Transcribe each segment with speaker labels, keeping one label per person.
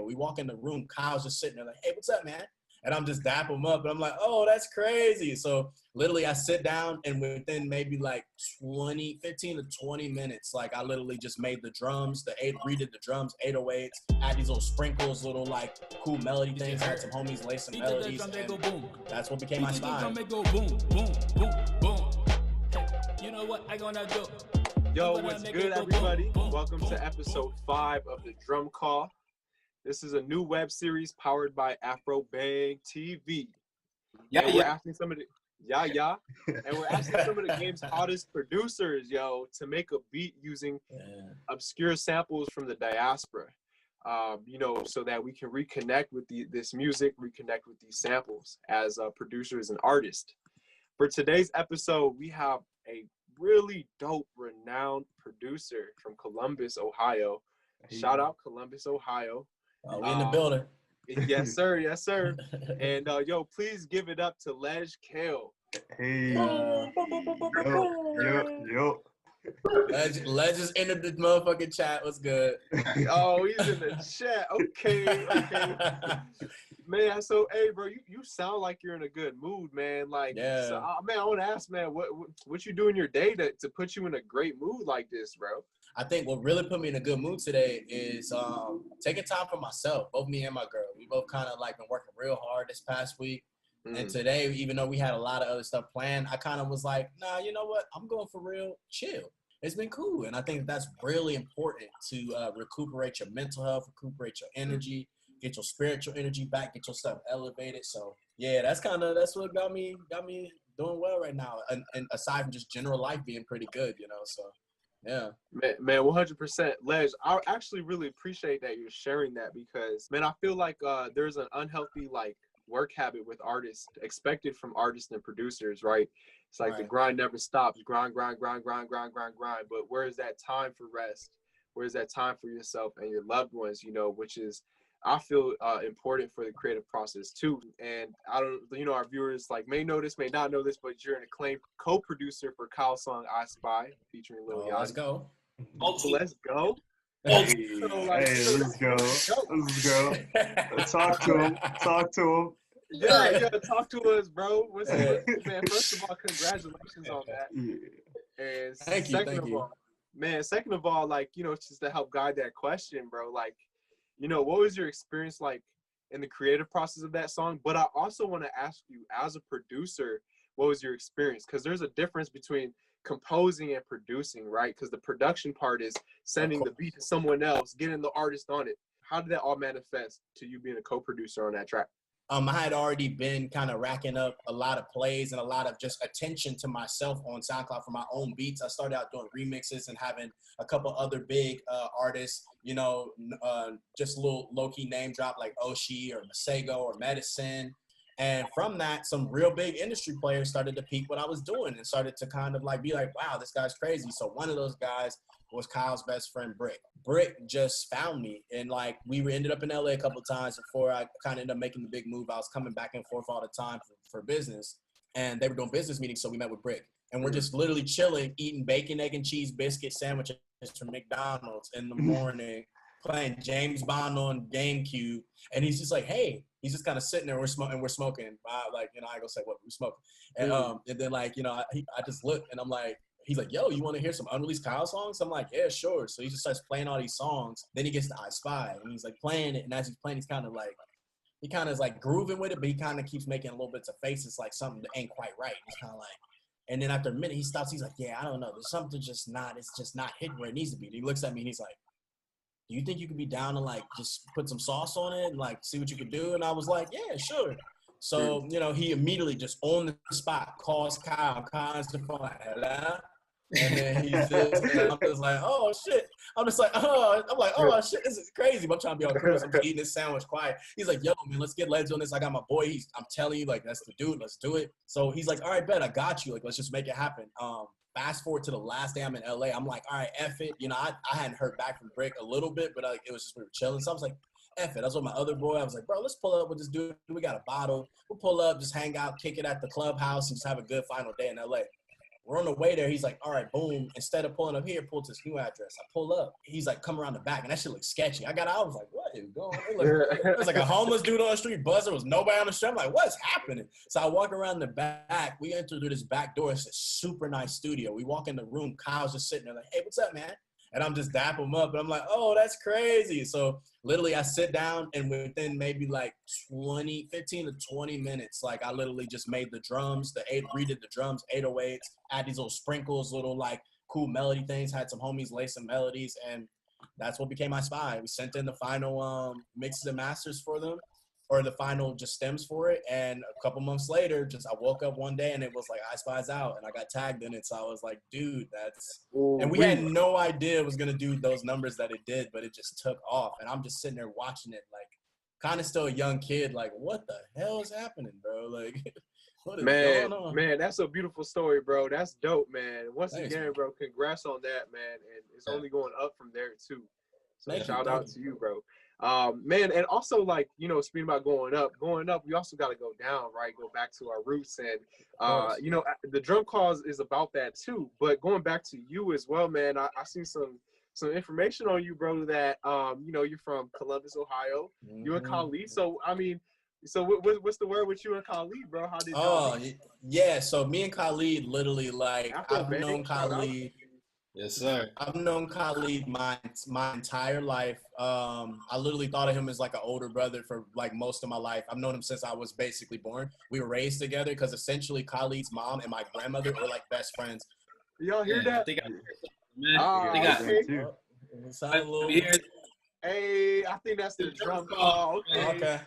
Speaker 1: We walk in the room, Kyle's just sitting there like, hey, what's up, man? And I'm just dapping him up, and I'm like, oh, that's crazy. So literally I sit down, and within maybe like 15 to 20 minutes, like I literally just made the drums, redid the drums, 808s, add these little sprinkles, little like cool melody things, had some homies lay some melodies, and that's what became my style.
Speaker 2: You know what I gonna do?
Speaker 3: Yo, what's good, everybody? Welcome to episode 5 of the Drum Call. This is a new web series powered by AfroBang TV. And we're asking some of the game's hottest producers, to make a beat using obscure samples from the diaspora. So that we can reconnect with this music, reconnect with these samples as producers and artists. For today's episode, we have a really dope, renowned producer from Columbus, Ohio. Shout out Columbus, Ohio.
Speaker 1: We in the building.
Speaker 3: Yes, sir. Yes, sir. And please give it up to Lege Kale.
Speaker 4: Hey. Yo.
Speaker 1: Ledge just entered the motherfucking chat. What's good?
Speaker 3: Oh, he's in the chat. Okay. Man, so hey, bro, you sound like you're in a good mood, man. Like, so, man, I want to ask, man, what you do in your day to put you in a great mood like this, bro?
Speaker 1: I think what really put me in a good mood today is taking time for myself. Both me and my girl, we both kind of like been working real hard this past week. And today, even though we had a lot of other stuff planned, I kind of was like, nah, you know what? I'm going for real chill. It's been cool. And I think that's really important to recuperate your mental health, recuperate your energy, get your spiritual energy back, get yourself elevated. So yeah, that's what got me doing well right now. And aside from just general life being pretty good, so yeah.
Speaker 3: Man, 100%. Ledge, I actually really appreciate that you're sharing that because, man, I feel like there's an unhealthy, work habit with artists, expected from artists and producers, right? It's like the grind never stops. Grind. But where is that time for rest? Where is that time for yourself and your loved ones, which is, I feel, important for the creative process too. And I don't, our viewers may know this, may not know this, but you're an acclaimed co-producer for Kyle's song "I Spy" featuring Lil Yachty.
Speaker 1: Let's go.
Speaker 3: Let's go.
Speaker 4: Let's go. Talk to him.
Speaker 3: Yeah, talk to us, bro. Man, first of all, congratulations on that. And
Speaker 1: Thank you.
Speaker 3: Second of all, just to help guide that question, bro, what was your experience like in the creative process of that song? But I also want to ask you, as a producer, what was your experience? Because there's a difference between composing and producing, right? Because the production part is sending the beat to someone else, getting the artist on it. How did that all manifest to you being a co-producer on that track?
Speaker 1: I had already been kind of racking up a lot of plays and a lot of just attention to myself on SoundCloud for my own beats. I started out doing remixes and having a couple other big artists, just a little low-key name drop like Oshi or Masego or Medicine. And from that, some real big industry players started to peep what I was doing and started to kind of be like, wow, this guy's crazy. So one of those guys was Kyle's best friend, Brick. Brick just found me, and we ended up in LA a couple of times before I kind of ended up making the big move. I was coming back and forth all the time for business, and they were doing business meetings, so we met with Brick. And we're just literally chilling, eating bacon, egg, and cheese biscuit sandwiches from McDonald's in the morning, playing James Bond on GameCube, and he's just like, hey, he's just kind of sitting there, we're smoking. I ain't gonna say what we're smoking. And then I just look, and I'm like, he's like, yo, you want to hear some unreleased Kyle songs? I'm like, yeah, sure. So he just starts playing all these songs. Then he gets to I Spy, and he's playing it. And as he's playing, he's kind of grooving with it, but he kind of keeps making little bits of faces like something that ain't quite right. He's kind of and then after a minute, he stops. He's like, yeah, I don't know. There's something it's just not hitting where it needs to be. And he looks at me and he's like, do you think you could be down to just put some sauce on it and see what you could do? And I was like, yeah, sure. So, he immediately just on the spot calls Kyle. Kyle's the phone, hello? And then he's just, I'm just like, oh shit. I'm just like, oh shit, this is crazy. But I'm trying to be all cool. So I'm just eating this sandwich quiet. He's like, yo, man, let's get Ledge on this. I got my boy. I'm telling you, that's the dude. Let's do it. So he's like, all right, bet, I got you. Let's just make it happen. Fast forward to the last day I'm in LA. I'm like, all right, F it. I hadn't heard back from Brick a little bit, but it was just, we were chilling. So I was like, F it. I was with my other boy. I was like, bro, let's pull up with this dude. We got a bottle. We'll pull up, just hang out, kick it at the clubhouse, and just have a good final day in LA. We're on the way there. He's like, all right, boom. Instead of pulling up here, pull to this new address. I pull up. He's like, come around the back. And that shit looks sketchy. I was like, what is going on? There was like a homeless dude on the street. Buzz. There was nobody on the street. I'm like, what's happening? So I walk around the back. We enter through this back door. It's a super nice studio. We walk in the room. Kyle's just sitting there like, hey, what's up, man? And I'm just dapping him up. And I'm like, oh, that's crazy. So literally I sit down, and within maybe like 15 to 20 minutes, like I literally just made the drums, redid the drums, 808s, add these little sprinkles, little like cool melody things, had some homies lay some melodies, and that's what became My Spy. We sent in the final mixes and masters for them, or the final just stems for it. And a couple months later, I woke up one day and it was like, I Spy's out, and I got tagged in it. So I was like, dude, and we had no idea it was going to do those numbers that it did, but it just took off. And I'm just sitting there watching it, like kind of still a young kid, like, what the hell is happening, bro? Like, what is going on?
Speaker 3: Man, that's a beautiful story, bro. That's dope, man. Once
Speaker 1: Thanks,
Speaker 3: again,
Speaker 1: man.
Speaker 3: Bro, congrats on that, man. And it's only going up from there too. So shout out to you, bro. Man, and also, like, you know, speaking about going up, we also got to go down, right? Go back to our roots. And, you know, the drum cause is about that too. But going back to you as well, man, I see some information on you, bro, that, you know, you're from Columbus, Ohio. You and Khalid. So, I mean, what's the word with you and Khalid, bro? How did y'all meet?
Speaker 1: Yeah, so me and Khalid literally, like, I've known Khalid.
Speaker 5: Yes, sir.
Speaker 1: I've known Khalid my entire life. I literally thought of him as like an older brother for like most of my life. I've known him since I was basically born. We were raised together because essentially Khalid's mom and my grandmother were like best friends.
Speaker 3: Y'all hear that?
Speaker 5: They got
Speaker 3: Hey, I think that's the drum call. Okay,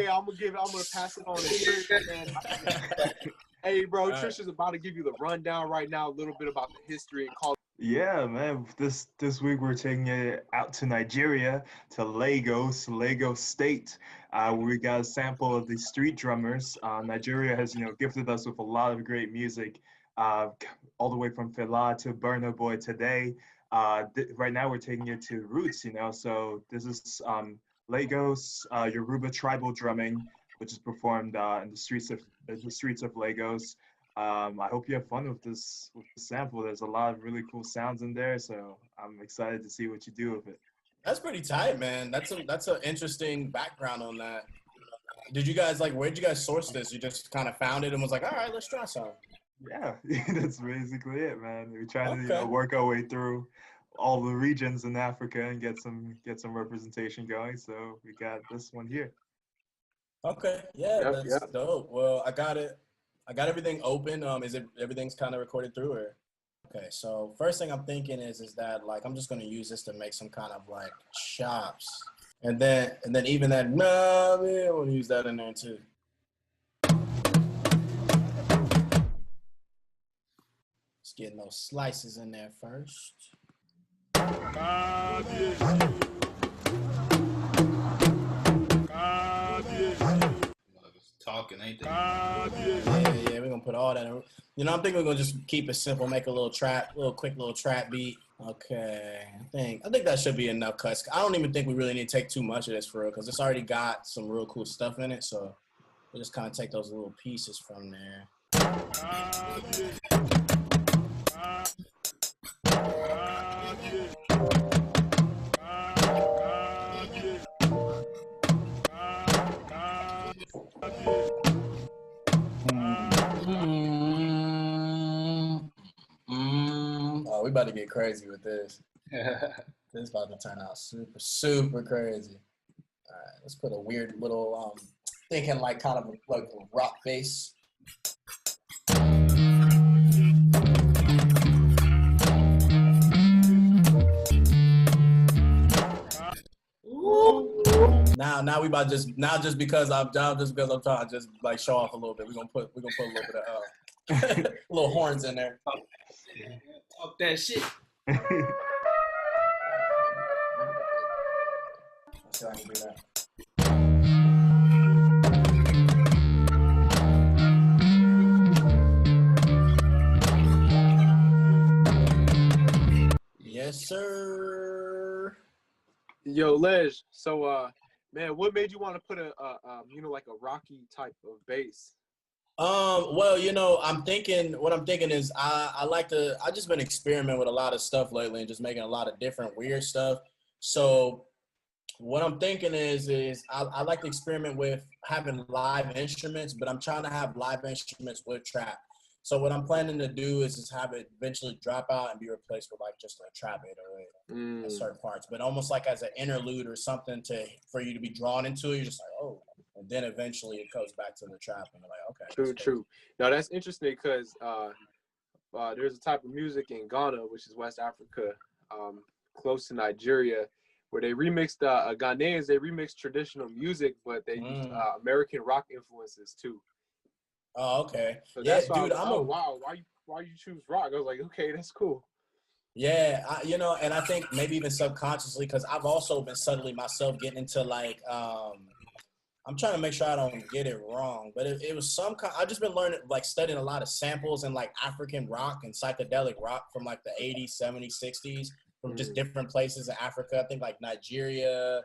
Speaker 3: I'm gonna pass it on to Trish. Hey, bro, Trish is about to give you the rundown right now, a little bit about the history and culture.
Speaker 4: Yeah, man. This week we're taking it out to Nigeria, to Lagos State, where we got a sample of the street drummers. Nigeria has, you know, gifted us with a lot of great music, all the way from Fela to Burna Boy today. Right now we're taking it to roots, you know. So this is Lagos Yoruba tribal drumming, which is performed in the streets of Lagos. I hope you have fun with this sample. There's a lot of really cool sounds in there, so I'm excited to see what you do with it.
Speaker 1: That's pretty tight, man. That's an interesting background on that. Did you guys where'd you guys source this? You just kind of found it and was like, all right, let's try some.
Speaker 4: Yeah, that's basically it, man. We're trying to work our way through all the regions in Africa and get some representation going. So we got this one here.
Speaker 1: Okay, yeah, that's dope. Well, I got everything open. Everything's kind of recorded through it? Okay, so first thing I'm thinking is that like I'm just gonna use this to make some kind of like chops, and then even that I want to use that in there too. Just getting those slices in there first.
Speaker 5: Talking, ain't they?
Speaker 1: Yeah, we're gonna put all that in. You know, I'm thinking we're gonna just keep it simple, make a quick little trap beat. Okay, I think that should be enough cuts. I don't even think we really need to take too much of this for real, because it's already got some real cool stuff in it. So we'll just kind of take those little pieces from there. Oh, we about to get crazy with this. This is about to turn out super, super crazy. All right, let's put a weird little, thinking like kind of like a rock bass. Now we about just because I'm trying to just like show off a little bit. We're gonna put a little bit of little horns in there.
Speaker 5: Talk that shit.
Speaker 1: Let's see how I can do that. Yes, sir.
Speaker 3: Yo, Lege. So, man, what made you want to put a like a rocky type of bass?
Speaker 1: Well, what I'm thinking is I just been experimenting with a lot of stuff lately and just making a lot of different weird stuff. So what I'm thinking is I like to experiment with having live instruments, but I'm trying to have live instruments with trap. So what I'm planning to do is just have it eventually drop out and be replaced with like just a trap 808 at certain parts, but almost like as an interlude or something for you to be drawn into it. You're just like, oh, and then eventually it goes back to the trap and you're like, okay.
Speaker 3: True. Now that's interesting because there's a type of music in Ghana, which is West Africa, close to Nigeria, where they remixed Ghanaians. They remix traditional music, but they use American rock influences too.
Speaker 1: Oh, okay.
Speaker 3: So
Speaker 1: Yeah,
Speaker 3: that's why
Speaker 1: dude.
Speaker 3: wow. Why you choose rock? I was like, okay, that's cool.
Speaker 1: Yeah, and I think maybe even subconsciously, because I've also been subtly myself getting into like, I'm trying to make sure I don't get it wrong, but it was I've just been learning, like studying a lot of samples and like African rock and psychedelic rock from like the 80s, 70s, 60s, from just different places in Africa. I think like Nigeria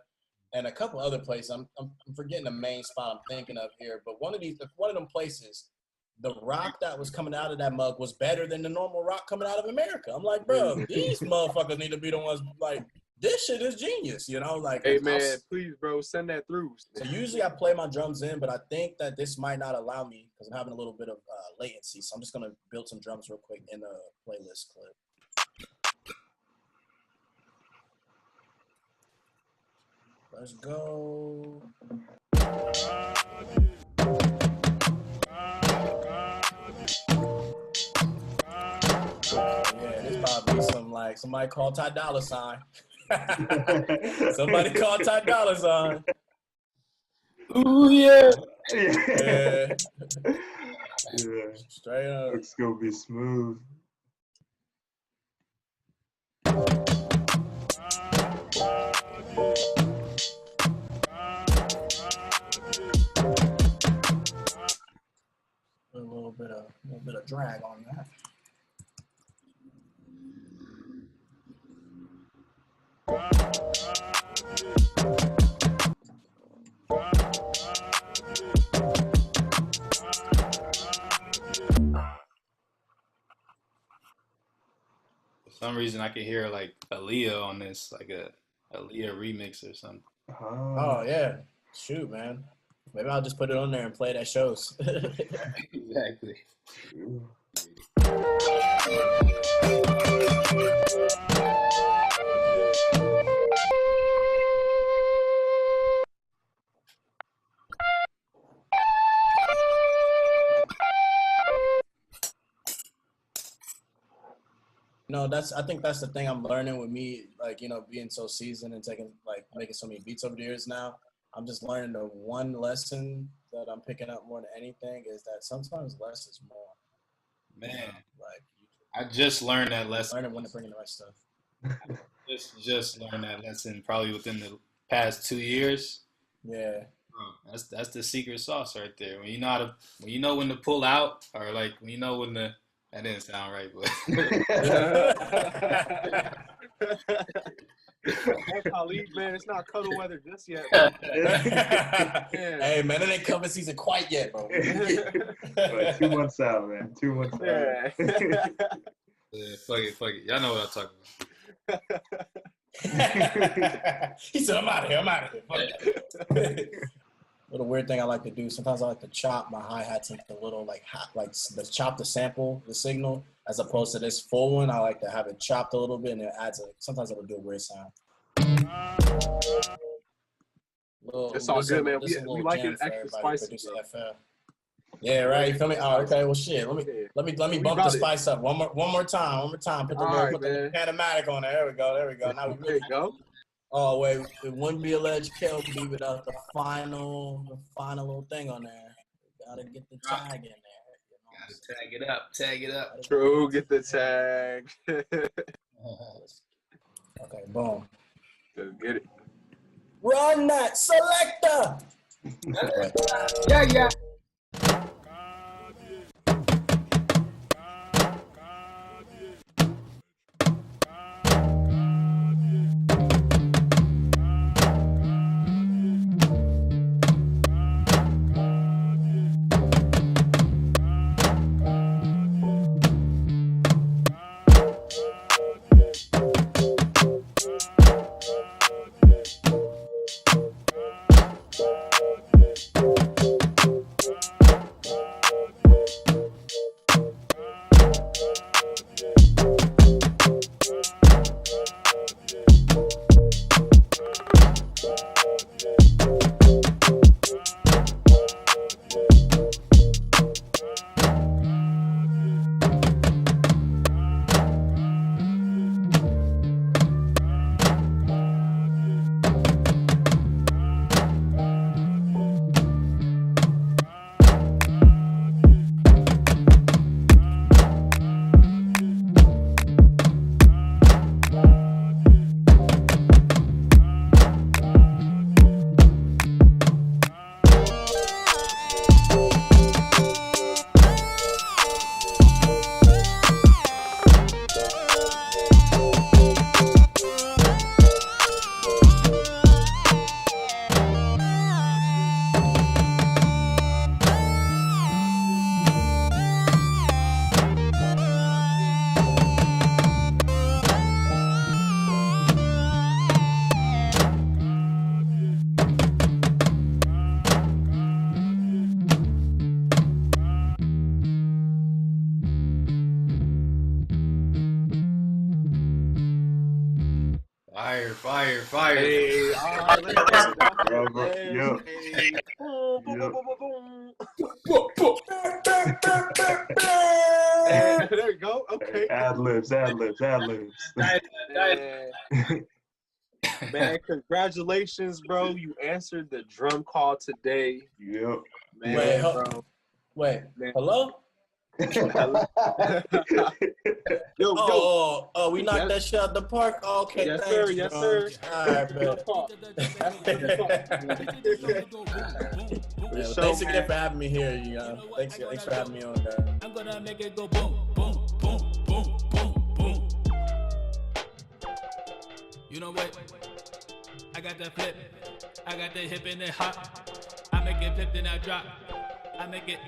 Speaker 1: and a couple other places. I'm forgetting the main spot I'm thinking of here, but one of them places, the rock that was coming out of that mug was better than the normal rock coming out of America. I'm like, bro, these motherfuckers need to be the ones like, this shit is genius, like.
Speaker 3: Hey man, please, bro, send that through.
Speaker 1: So usually I play my drums in, but I think that this might not allow me because I'm having a little bit of latency. So I'm just gonna build some drums real quick in the playlist clip. Let's go. Yeah, this probably some like somebody called Ty Dolla $ign. Somebody called Ty Dolla $ign.
Speaker 5: Ooh yeah.
Speaker 1: Yeah.
Speaker 4: Yeah.
Speaker 1: Straight up.
Speaker 4: It's gonna be smooth.
Speaker 1: A little bit of drag on that.
Speaker 5: For some reason, I could hear like Aaliyah on this, like a Aaliyah remix or something.
Speaker 1: Oh yeah, shoot, man. Maybe I'll just put it on there and play it at shows.
Speaker 5: Exactly.
Speaker 1: No, I think that's the thing I'm learning with me, like, being so seasoned and making so many beats over the years now. I'm just learning the one lesson that I'm picking up more than anything is that sometimes less is more.
Speaker 5: Man,
Speaker 1: like
Speaker 5: I just learned that lesson.
Speaker 1: Learning when to bring in the right stuff.
Speaker 5: just learned that lesson probably within the past 2 years.
Speaker 1: Yeah.
Speaker 5: That's the secret sauce right there. When you know when to pull out, or like when you know when to. That didn't sound right, but.
Speaker 3: Khalid, man, it's not cuddle weather just yet.
Speaker 1: Hey, man, it ain't coming season quite yet, bro.
Speaker 4: But 2 months out, man. 2 months out.
Speaker 5: Yeah, fuck it. Y'all know what I'm talking
Speaker 1: about. He said, I'm out of here. Little weird thing I like to do. Sometimes I like to chop my hi-hats into little chop the sample, the signal, as opposed to this full one. I like to have it chopped a little bit, and it adds sometimes it'll do a weird sound.
Speaker 3: It's all good, man. We like it extra spicy.
Speaker 1: Yeah, right. You feel me? Oh, okay. Well, shit. Let me bump the spice up one more time. Put the Panamatic on there. There we go. Now we really
Speaker 3: go.
Speaker 1: Oh wait, it wouldn't be a Lege Kale to be without the final little thing on there. Gotta get the tag in there.
Speaker 5: Gotta tag it up.
Speaker 3: True, get the tag.
Speaker 1: Okay, boom.
Speaker 3: Let's get it.
Speaker 1: Run that selector.
Speaker 5: Yeah. Fire, fire.
Speaker 3: Hey, all right, let's get it off the ledge.
Speaker 4: Yup.
Speaker 3: Hey. Boom, boom, boom, boom, boom, boom. Hey, there you go. Okay.
Speaker 4: Ad-libs.
Speaker 3: Man, congratulations, bro. You answered the drum call today.
Speaker 4: Yep.
Speaker 3: Man,
Speaker 1: Wait,
Speaker 3: bro.
Speaker 1: Wait,
Speaker 3: Man.
Speaker 1: hello?
Speaker 3: Yo.
Speaker 1: We knocked that shit out the park? Okay,
Speaker 3: Yes,
Speaker 1: thanks,
Speaker 3: sir. Yes,
Speaker 1: bro.
Speaker 3: sir.
Speaker 1: All right, man. Yeah, thanks again for having me here, you know. Thanks for having me on, guys.
Speaker 2: I'm gonna make it go boom, boom, boom, boom, boom, boom. You know what? I got that flip. I got that hip and it hop. I make it flip, then I drop. I make it